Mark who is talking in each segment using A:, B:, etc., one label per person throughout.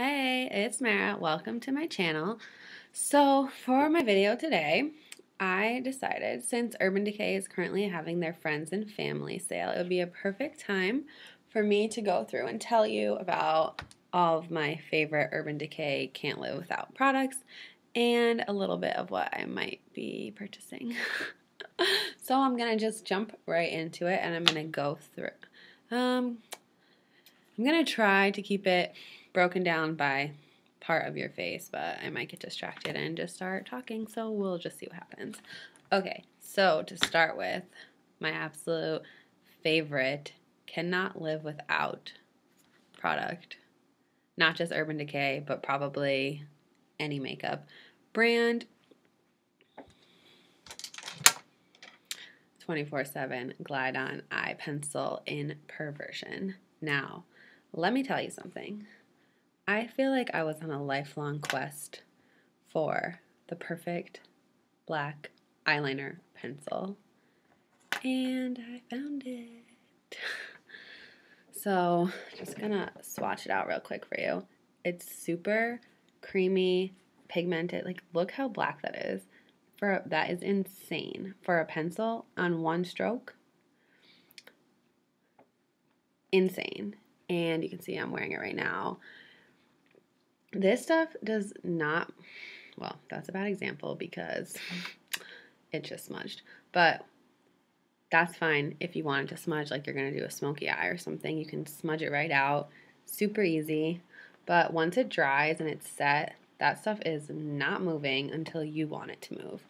A: Hey, it's Mara. Welcome to my channel. So for my video today, I decided since Urban Decay is currently having their Friends and Family Sale, it would be a perfect time for me to go through and tell you about all of my favorite Urban Decay can't live without products and a little bit of what I might be purchasing. So I'm going to just jump right into it and I'm going to go through. I'm going to try to keep it broken down by part of your face, but I might get distracted and just start talking, so we'll just see what happens. Okay, so to start with, my absolute favorite cannot live without product. Not just Urban Decay, but probably any makeup brand. 24/7 Glide On Eye Pencil in Perversion. Now, let me tell you something. I feel like I was on a lifelong quest for the perfect black eyeliner pencil, and I found it. So, just gonna swatch it out real quick for you. It's super creamy, pigmented. Like, look how black that is. That is insane. For a pencil on one stroke, insane. And you can see I'm wearing it right now. This stuff does not, well, that's a bad example because it just smudged. But that's fine if you wanted to smudge like you're going to do a smoky eye or something. You can smudge it right out. Super easy. But once it dries and it's set, that stuff is not moving until you want it to move.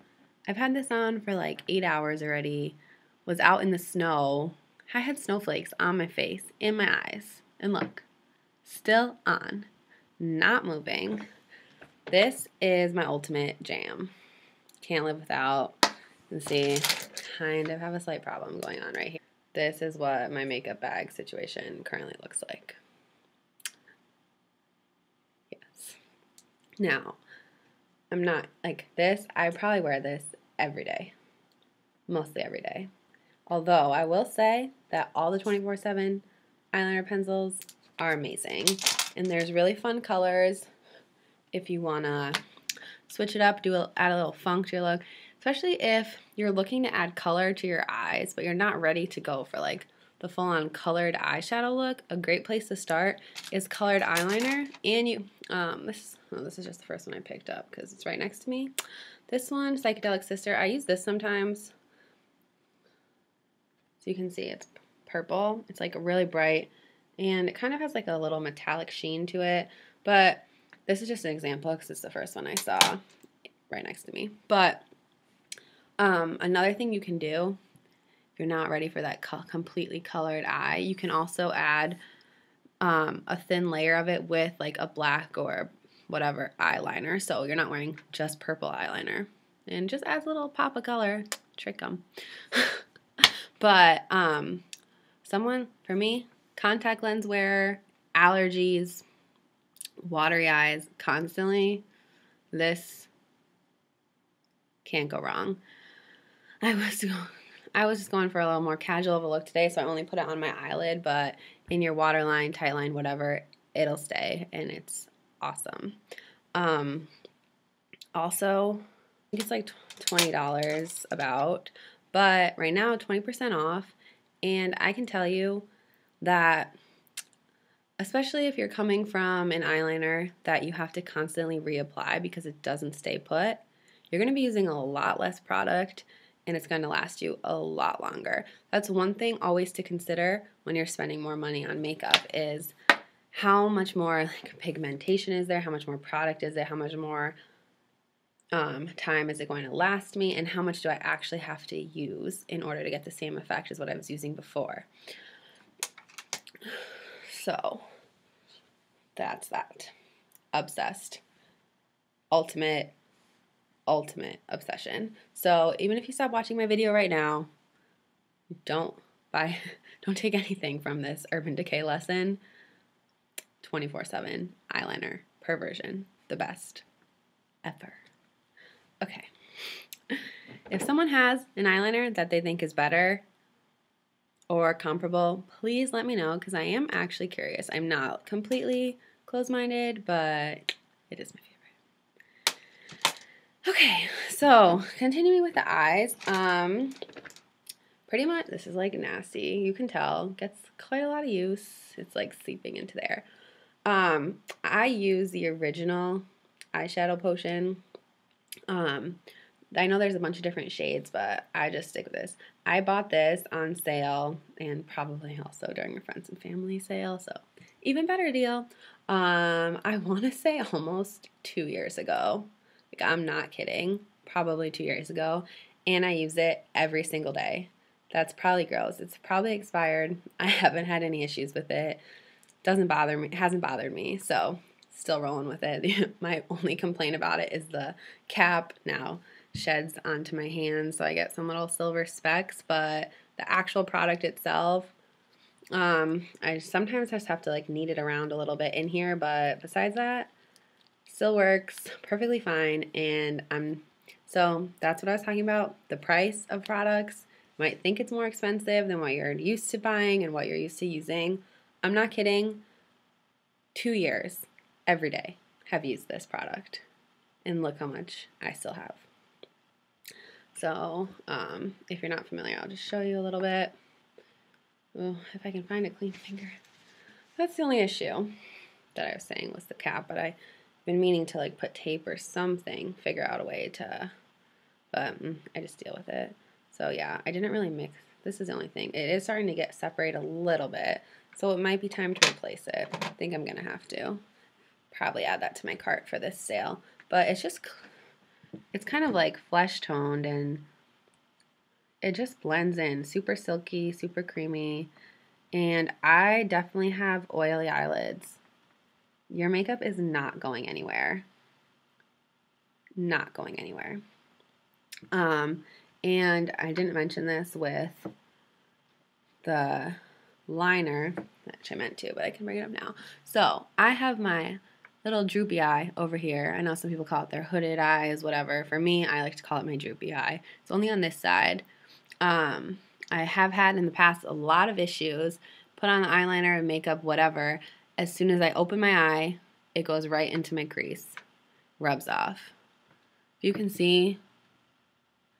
A: I've had this on for like 8 hours already. Was out in the snow. I had snowflakes on my face, in my eyes. And look, still on. Not moving. This is my ultimate jam. Can't live without. You can see, kind of have a slight problem going on right here. This is what my makeup bag situation currently looks like. Yes. Now, I'm not like this. I probably wear this every day. Mostly every day. Although, I will say that all the 24/7 eyeliner pencils are amazing. And there's really fun colors if you want to switch it up, add a little funk to your look. Especially if you're looking to add color to your eyes, but you're not ready to go for like the full-on colored eyeshadow look. A great place to start is colored eyeliner. And this is just the first one I picked up because it's right next to me. This one, Psychedelic Sister, I use this sometimes. So you can see it's purple. It's like really bright. And it kind of has like a little metallic sheen to it. But this is just an example because it's the first one I saw right next to me. But another thing you can do, if you're not ready for that completely colored eye, you can also add a thin layer of it with like a black or whatever eyeliner. So you're not wearing just purple eyeliner. And just adds a little pop of color. Trick them. But for me, contact lens wearer, allergies, watery eyes constantly, this can't go wrong. I was just going for a little more casual of a look today, so I only put it on my eyelid, but in your waterline, tightline, whatever, it'll stay, and it's awesome. Also, I think it's like $20 about, but right now 20% off, and I can tell you that especially if you're coming from an eyeliner that you have to constantly reapply because it doesn't stay put, you're going to be using a lot less product and it's going to last you a lot longer. That's one thing always to consider when you're spending more money on makeup is how much more like pigmentation is there, how much more product is it, how much more time is it going to last me, and how much do I actually have to use in order to get the same effect as what I was using before. So, that's that. Obsessed. Ultimate obsession. So, even if you stop watching my video right now, don't take anything from this Urban Decay lesson. 24/7 eyeliner perversion. The best ever. Okay. If someone has an eyeliner that they think is better or comparable, please let me know because I am actually curious. I'm not completely closed-minded, but it is my favorite. Okay, so continuing with the eyes, pretty much this is like nasty. You can tell, gets quite a lot of use. It's like seeping into there. I use the original eyeshadow potion. I know there's a bunch of different shades, but I just stick with this. I bought this on sale and probably also during a Friends and Family sale, so even better deal. I want to say almost 2 years ago. Like, I'm not kidding. Probably 2 years ago. And I use it every single day. That's probably gross. It's probably expired. I haven't had any issues with it. Doesn't bother me. Hasn't bothered me. So still rolling with it. My only complaint about it is the cap now sheds onto my hands, so I get some little silver specks, but the actual product itself, I sometimes just have to like knead it around a little bit in here, but besides that, still works perfectly fine. And so that's what I was talking about. The price of products, you might think it's more expensive than what you're used to buying and what you're used to using. I'm not kidding. 2 years every day have used this product, and look how much I still have. So, if you're not familiar, I'll just show you a little bit. Oh, if I can find a clean finger. That's the only issue that I was saying was the cap, but I've been meaning to like put tape or something, figure out a way to, but I just deal with it. So yeah, I didn't really mix. This is the only thing. It is starting to get separated a little bit, so it might be time to replace it. I think I'm going to have to probably add that to my cart for this sale, but it's kind of like flesh toned and it just blends in. Super silky, super creamy. And I definitely have oily eyelids. Your makeup is not going anywhere. Not going anywhere. And I didn't mention this with the liner, which I meant to, but I can bring it up now. So I have my little droopy eye over here. I know some people call it their hooded eyes, whatever. For me, I like to call it my droopy eye. It's only on this side. I have had in the past a lot of issues. Put on the eyeliner and makeup, whatever. As soon as I open my eye, it goes right into my crease. Rubs off. You can see,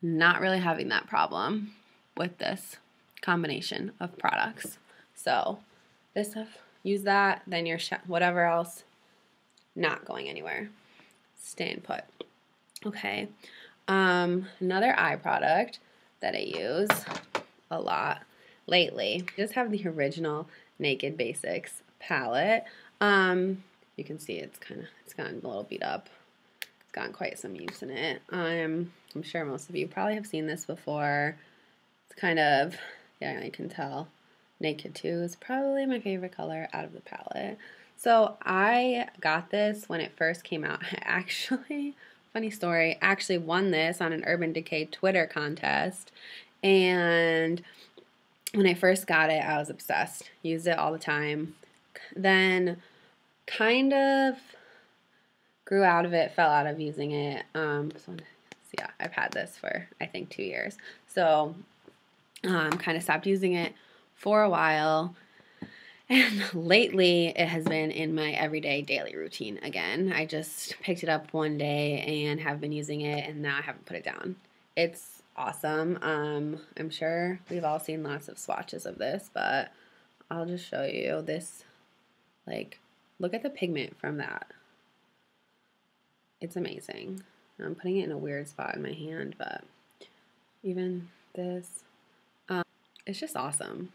A: not really having that problem with this combination of products. So this stuff, use that, then your whatever else, not going anywhere. Staying put. Okay. Another eye product that I use a lot lately. I just have the original Naked Basics palette. You can see it's gotten a little beat up. It's gotten quite some use in it. I'm sure most of you probably have seen this before. It's kind of, yeah, I can tell. Naked 2 is probably my favorite color out of the palette. So I got this when it first came out. I actually, funny story, actually won this on an Urban Decay Twitter contest. And when I first got it, I was obsessed. Used it all the time. Then kind of grew out of it, fell out of using it. So yeah, I've had this for, I think, 2 years. So kind of stopped using it for a while. And lately, it has been in my everyday daily routine again. I just picked it up one day and have been using it, and now I haven't put it down. It's awesome. I'm sure we've all seen lots of swatches of this, but I'll just show you this. Like, look at the pigment from that. It's amazing. I'm putting it in a weird spot in my hand, but even this, it's just awesome.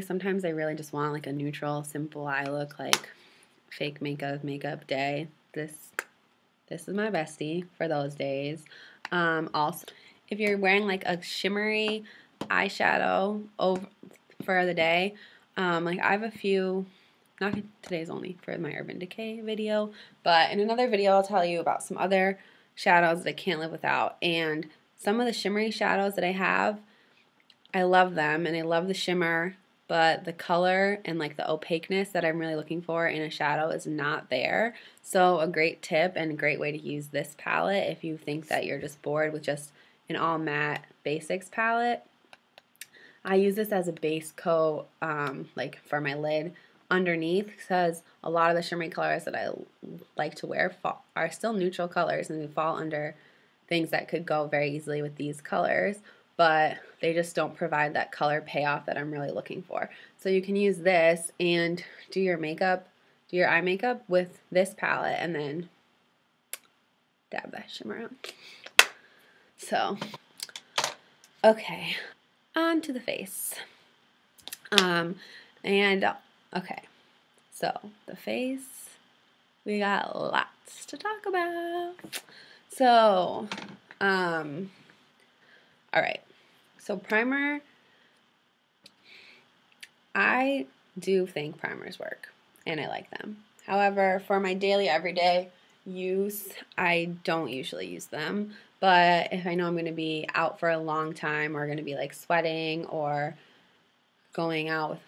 A: Sometimes I really just want like a neutral, simple eye look, like fake makeup day. This is my bestie for those days. Also, if you're wearing like a shimmery eyeshadow for the day, like I have a few, not today's only for my Urban Decay video, but in another video I'll tell you about some other shadows that I can't live without. And some of the shimmery shadows that I have, I love them and I love the shimmer, but the color and like the opaqueness that I'm really looking for in a shadow is not there. So a great tip and a great way to use this palette if you think that you're just bored with just an all matte basics palette, I use this as a base coat, like for my lid underneath, because a lot of the shimmery colors that I like to wear are still neutral colors and they fall under things that could go very easily with these colors, but they just don't provide that color payoff that I'm really looking for. So you can use this and do your makeup, do your eye makeup with this palette and then dab that shimmer on. So, okay, on to the face. Okay, so the face, we got lots to talk about. So, all right, so primer, I do think primers work, and I like them. However, for my daily, everyday use, I don't usually use them, but if I know I'm going to be out for a long time or going to be like sweating or going out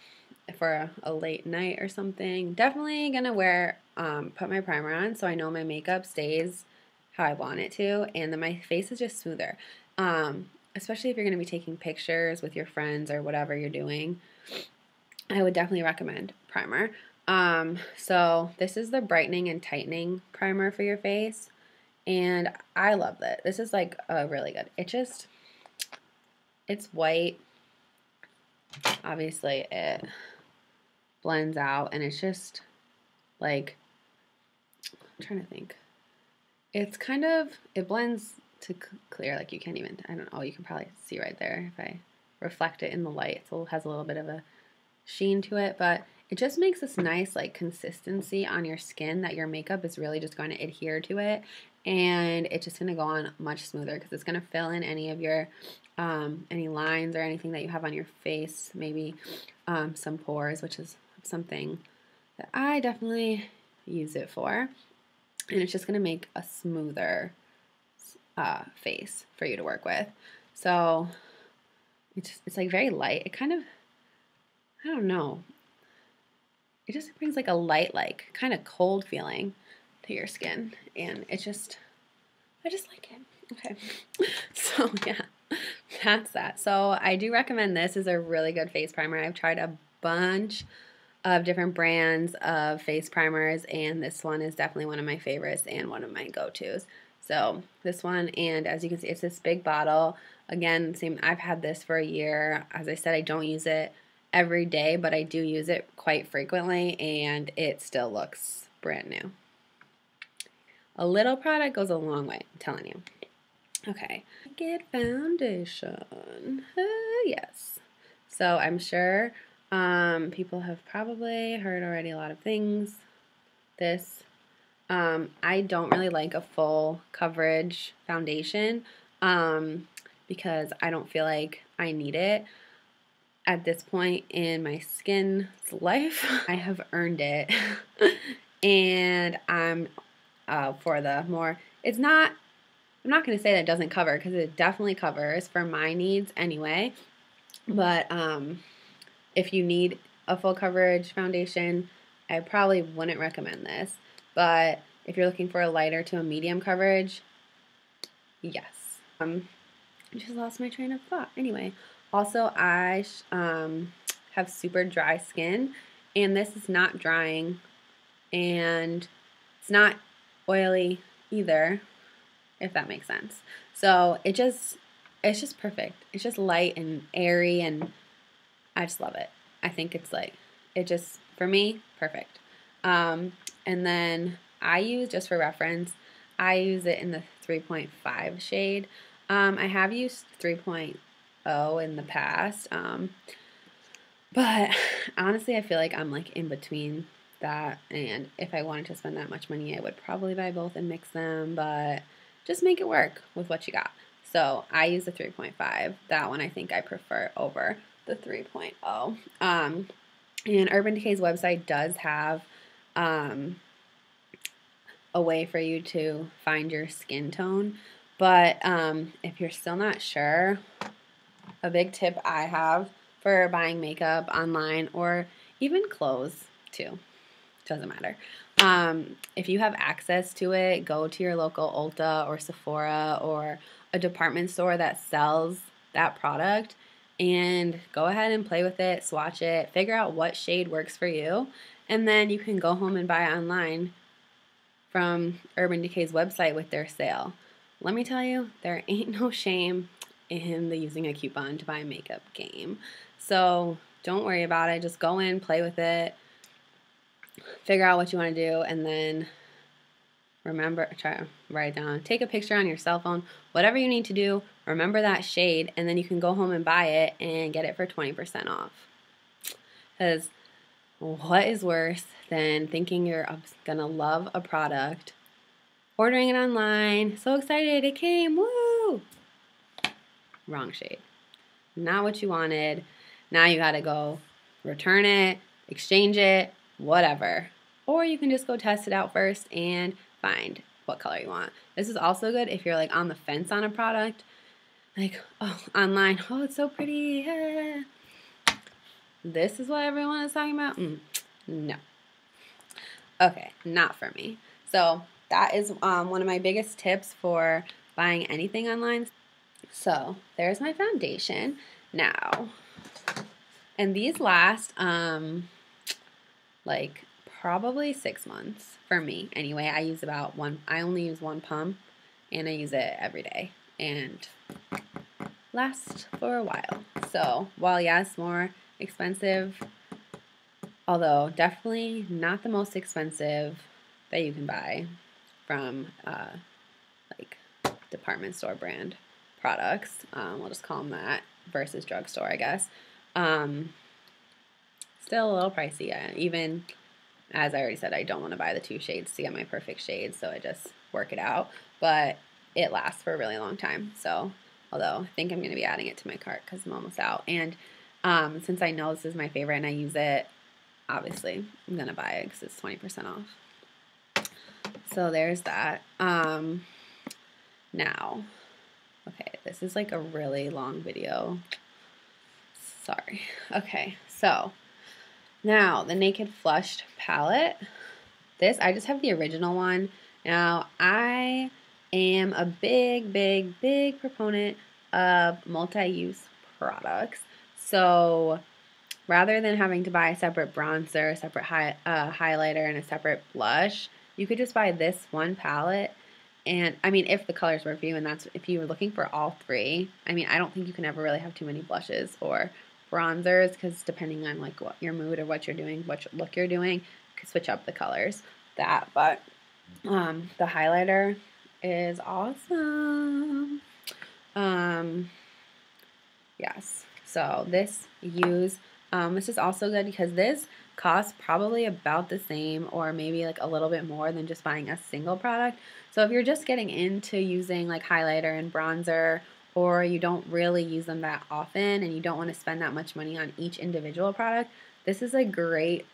A: for a late night or something, definitely going to wear, put my primer on so I know my makeup stays how I want it to, and then my face is just smoother. Especially if you're going to be taking pictures with your friends or whatever you're doing, I would definitely recommend primer. So this is the brightening and tightening primer for your face, and I love that. This is like a really good. It's white. Obviously, it blends out, and it's just like, I'm trying to think. It's kind of, it blends to clear, like you can't even, I don't know, you can probably see right there if I reflect it in the light. So it has a little bit of a sheen to it, but it just makes this nice like consistency on your skin that your makeup is really just going to adhere to it, and it's just going to go on much smoother because it's going to fill in any of your any lines or anything that you have on your face, maybe some pores, which is something that I definitely use it for, and it's just going to make a smoother face for you to work with. So it's like very light. It kind of, I don't know, it just brings like a light, like kind of cold feeling to your skin, and I just like it. Okay, so yeah, that's that. So I do recommend this as a really good face primer. I've tried a bunch of different brands of face primers, and this one is definitely one of my favorites and one of my go-tos. So this one, and as you can see, it's this big bottle. Again, same, I've had this for a year. As I said, I don't use it every day, but I do use it quite frequently, and it still looks brand new. A little product goes a long way, I'm telling you. Okay, get foundation. Yes. So I'm sure people have probably heard already a lot of things. I don't really like a full coverage foundation because I don't feel like I need it. At this point in my skin's life, I have earned it. And I'm for the more, I'm not going to say that it doesn't cover, because it definitely covers for my needs anyway. But if you need a full coverage foundation, I probably wouldn't recommend this. But if you're looking for a lighter to a medium coverage, yes. I just lost my train of thought. Anyway, also I have super dry skin, and this is not drying, and it's not oily either, if that makes sense. So it's just perfect. It's just light and airy, and I just love it. I think it's like, it just, for me, perfect. And then I use, just for reference, I use it in the 3.5 shade. I have used 3.0 in the past, but honestly I feel like I'm like in between that, and if I wanted to spend that much money I would probably buy both and mix them, but just make it work with what you got. So I use the 3.5. That one I think I prefer over the 3.0. And Urban Decay's website does have a way for you to find your skin tone, but if you're still not sure, a big tip I have for buying makeup online or even clothes too, doesn't matter. If you have access to it, go to your local Ulta or Sephora or a department store that sells that product and go ahead and play with it, swatch it, figure out what shade works for you, and then you can go home and buy it online from Urban Decay's website with their sale. Let me tell you, there ain't no shame in the using a coupon to buy a makeup game. So don't worry about it. Just go in, play with it, figure out what you want to do, and then remember, try to write it down. Take a picture on your cell phone, whatever you need to do, remember that shade, and then you can go home and buy it and get it for 20% off. Because what is worse than thinking you're going to love a product, ordering it online, so excited it came, woo! Wrong shade. Not what you wanted. Now you got to go return it, exchange it, whatever. Or you can just go test it out first and find what color you want. This is also good if you're like on the fence on a product. Like, oh, online, oh, it's so pretty. This is what everyone is talking about? No. Okay, not for me. So that is one of my biggest tips for buying anything online. So there's my foundation now. And these last like probably 6 months for me. Anyway, I only use one pump and I use it every day and lasts for a while. So while yes, more expensive, although definitely not the most expensive that you can buy from like department store brand products. We'll just call them that versus drugstore, I guess. Still a little pricey. Even as I already said, I don't want to buy the 2 shades to get my perfect shade, so I just work it out. But it lasts for a really long time. So, although I think I'm going to be adding it to my cart because I'm almost out. And since I know this is my favorite and I use it, obviously I'm going to buy it because it's 20% off. So there's that. Now, okay, this is like a really long video. Sorry. Okay, so now the Naked Flushed palette. This, I just have the original one. Now, I am a big proponent of multi-use products. So rather than having to buy a separate bronzer, a separate highlighter, and a separate blush, you could just buy this one palette. And I mean, if the colors work for you, and that's if you were looking for all 3. I mean, I don't think you can ever really have too many blushes or bronzers because depending on like what your mood or what you're doing, what look you're doing, you could switch up the colors. But the highlighter is awesome. Yes. So this is also good because this costs probably about the same or maybe like a little bit more than just buying a single product. So if you're just getting into using like highlighter and bronzer, or you don't really use them that often and you don't want to spend that much money on each individual product, this is a great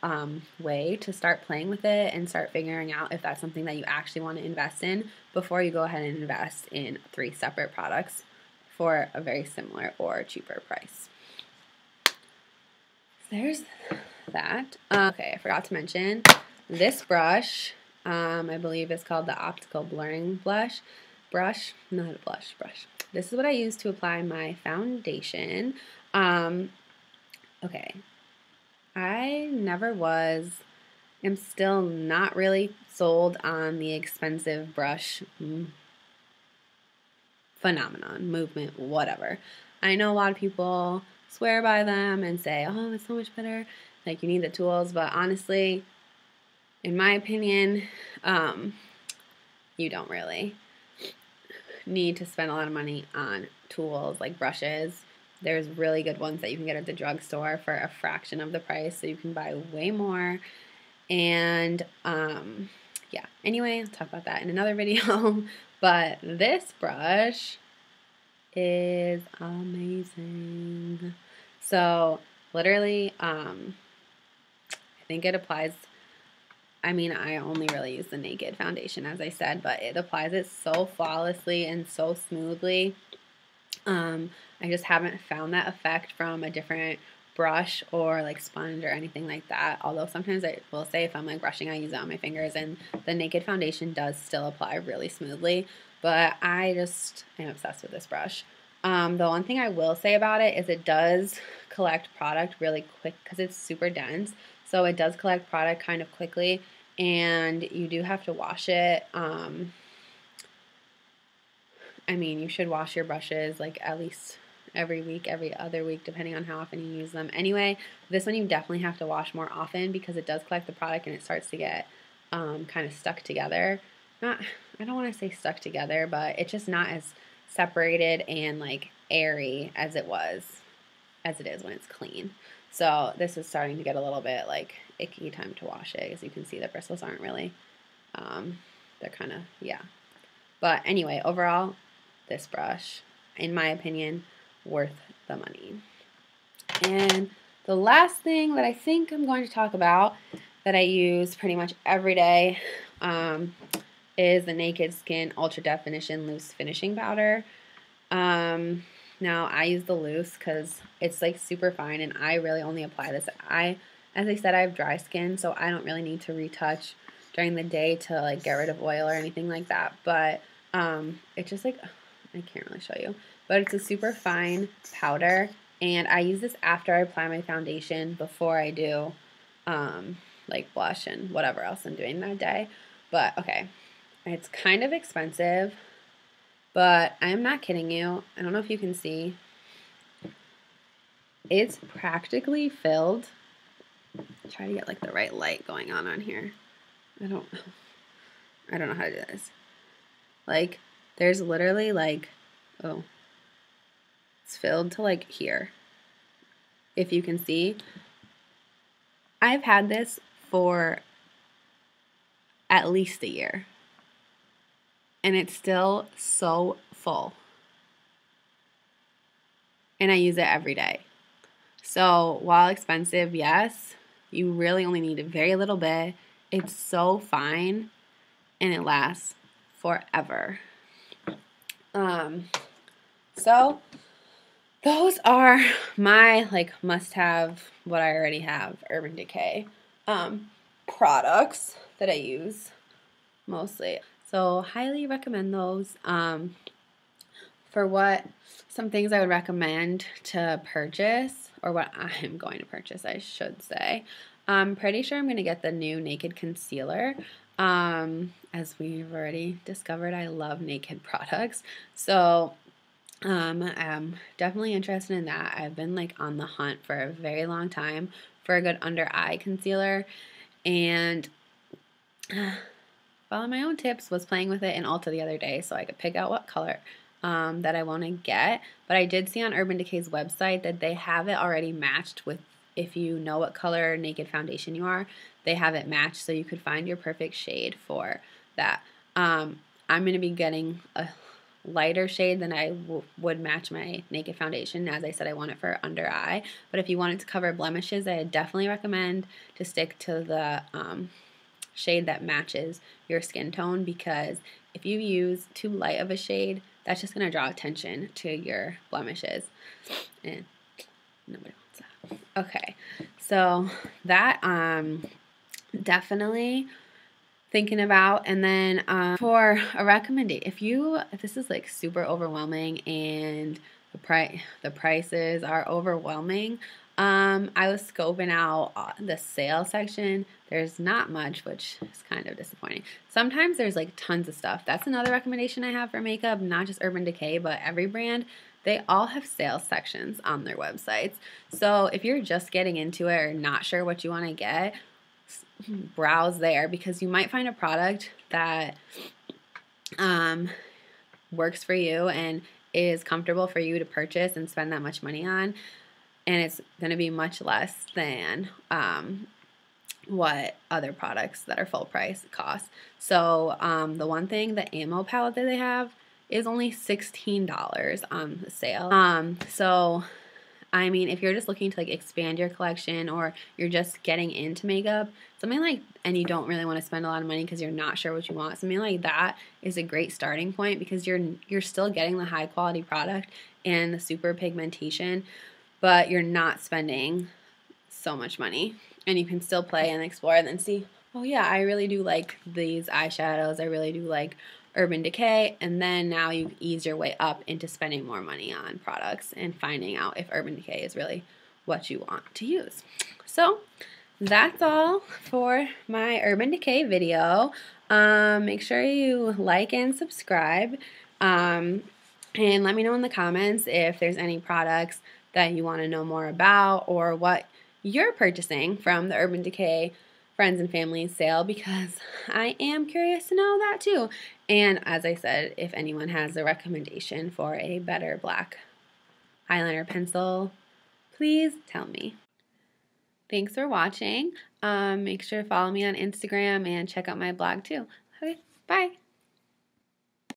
A: way to start playing with it and start figuring out if that's something that you actually want to invest in before you go ahead and invest in 3 separate products for a very similar or cheaper price. There's that. Okay, I forgot to mention this brush. I believe it's called the Optical Blurring Brush. This is what I use to apply my foundation. Okay, I never am still not really sold on the expensive brush phenomenon, movement, whatever. I know a lot of people swear by them and say, oh, it's so much better, like you need the tools, but honestly, in my opinion, you don't really need to spend a lot of money on tools like brushes. There's really good ones that you can get at the drugstore for a fraction of the price, so you can buy way more. And yeah, anyway, I'll talk about that in another video. But this brush is amazing. So literally, I think it applies. I mean, I only really use the Naked foundation, as I said, but it applies it so flawlessly and so smoothly. I just haven't found that effect from a different brush or like sponge or anything like that. Although sometimes I will say if I'm like brushing, I use it on my fingers, and the Naked foundation does still apply really smoothly. But I just am obsessed with this brush. The one thing I will say about it is it does collect product really quick because it's super dense. So it does collect product kind of quickly, and you do have to wash it. I mean, you should wash your brushes like at least every week, every other week, depending on how often you use them. Anyway, this one you definitely have to wash more often because it does collect the product and it starts to get kind of stuck together. I don't want to say stuck together, but it's just not as separated and like airy as it is when it's clean. So this is starting to get a little bit like icky time to wash it. As you can see, the bristles aren't really, they're kind of, yeah. But anyway, overall, this brush, in my opinion, worth the money. And the last thing that I think I'm going to talk about that I use pretty much every day is the Naked Skin Ultra Definition Loose Finishing Powder. Now, I use the loose because it's like super fine, and I really only apply this. As I said, I have dry skin, so I don't really need to retouch during the day to like get rid of oil or anything like that. But it's just like, I can't really show you, but it's a super fine powder, and I use this after I apply my foundation before I do like blush and whatever else I'm doing that day. But okay, it's kind of expensive, but I'm not kidding you. I don't know if you can see. It's practically filled. Try to get like the right light going on here. I don't know how to do this. Like, there's literally like, oh, it's filled to like here. If you can see, I've had this for at least a year, and it's still so full, and I use it every day. So while expensive, yes, you really only need a very little bit. It's so fine, and it lasts forever. So those are my like must-have, what I already have, Urban Decay products that I use mostly. So highly recommend those. For some things I would recommend to purchase, or what I'm going to purchase, I should say. I'm pretty sure I'm going to get the new Naked Concealer. As we've already discovered, I love Naked products. So I'm definitely interested in that. I've been like on the hunt for a very long time for a good under eye concealer, and following my own tips, was playing with it in Ulta the other day so I could pick out what color that I want to get. But I did see on Urban Decay's website that they have it already matched with, if you know what color Naked foundation you are, they have it matched so you could find your perfect shade for that. I'm going to be getting a lighter shade than I would match my Naked foundation. As I said, I want it for under eye. But if you want it to cover blemishes, I definitely recommend to stick to the shade that matches your skin tone, because if you use too light of a shade, that's just going to draw attention to your blemishes, and nobody wants that. Okay, so that definitely thinking about. And then for a recommendation, if this is like super overwhelming and the prices are overwhelming, I was scoping out the sale section. There's not much, which is kind of disappointing. Sometimes there's like tons of stuff. That's another recommendation I have for makeup, not just Urban Decay, but every brand. They all have sales sections on their websites. So if you're just getting into it or not sure what you want to get, browse there, because you might find a product that works for you and is comfortable for you to purchase and spend that much money on, and it's going to be much less than what other products that are full price cost. So the one thing, the ammo palette that they have is only $16 on the sale. So I mean, if you're just looking to like expand your collection, or you're just getting into makeup, something like, and you don't really want to spend a lot of money because you're not sure what you want, something like that is a great starting point, because you're still getting the high quality product and the super pigmentation, but you're not spending so much money, and you can still play and explore and then see, oh yeah, I really do like these eyeshadows, I really do like Urban Decay, and then now you ease your way up into spending more money on products and finding out if Urban Decay is really what you want to use. So that's all for my Urban Decay video. Make sure you like and subscribe, and let me know in the comments if there's any products that you want to know more about or what you're purchasing from the Urban Decay Friends and Family Sale, because I am curious to know that too. And as I said, if anyone has a recommendation for a better black eyeliner pencil, please tell me. Thanks for watching. Make sure to follow me on Instagram and check out my blog too. Okay, bye.